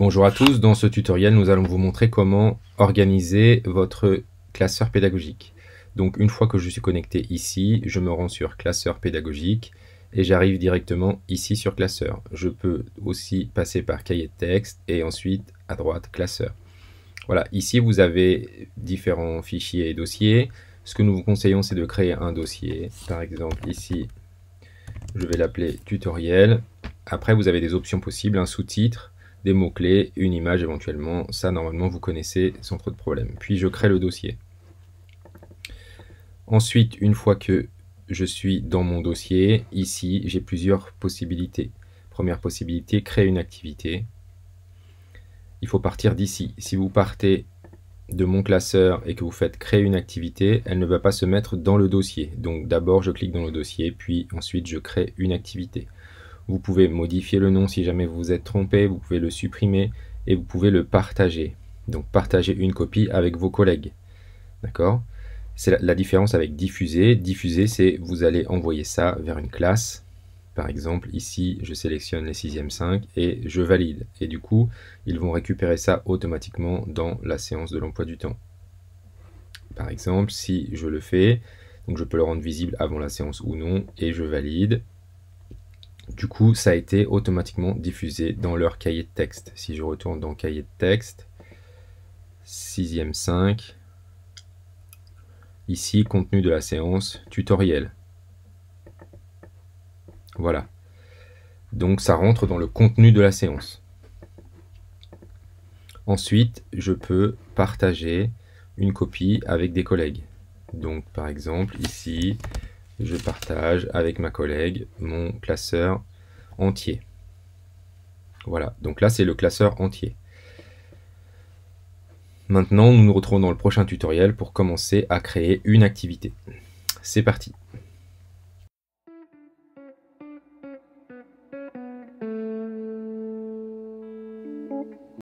Bonjour à tous, dans ce tutoriel nous allons vous montrer comment organiser votre classeur pédagogique. Donc une fois que je suis connecté ici, je me rends sur classeur pédagogique et j'arrive directement ici sur classeur. Je peux aussi passer par cahier de texte et ensuite à droite classeur. Voilà, ici vous avez différents fichiers et dossiers. Ce que nous vous conseillons, c'est de créer un dossier. Par exemple ici, je vais l'appeler tutoriel. Après vous avez des options possibles, un sous-titre, des mots-clés, une image éventuellement. Ça, normalement, vous connaissez sans trop de problème. Puis, je crée le dossier. Ensuite, une fois que je suis dans mon dossier, ici, j'ai plusieurs possibilités. Première possibilité, créer une activité. Il faut partir d'ici. Si vous partez de mon classeur et que vous faites créer une activité, elle ne va pas se mettre dans le dossier. Donc, d'abord, je clique dans le dossier, puis ensuite, je crée une activité. Vous pouvez modifier le nom si jamais vous vous êtes trompé, vous pouvez le supprimer et vous pouvez le partager. Donc partager une copie avec vos collègues. D'accord? C'est la différence avec diffuser. Diffuser, c'est vous allez envoyer ça vers une classe. Par exemple, ici, je sélectionne les 6e 5 et je valide. Et du coup, ils vont récupérer ça automatiquement dans la séance de l'emploi du temps. Par exemple, si je le fais, donc je peux le rendre visible avant la séance ou non, et je valide. Du coup, ça a été automatiquement diffusé dans leur cahier de texte. Si je retourne dans cahier de texte, 6e 5, ici, contenu de la séance, tutoriel. Voilà. Donc, ça rentre dans le contenu de la séance. Ensuite, je peux partager une copie avec des collègues. Donc, par exemple, ici, je partage avec ma collègue mon classeur entier. Voilà, donc là, c'est le classeur entier. Maintenant, nous nous retrouvons dans le prochain tutoriel pour commencer à créer une activité. C'est parti!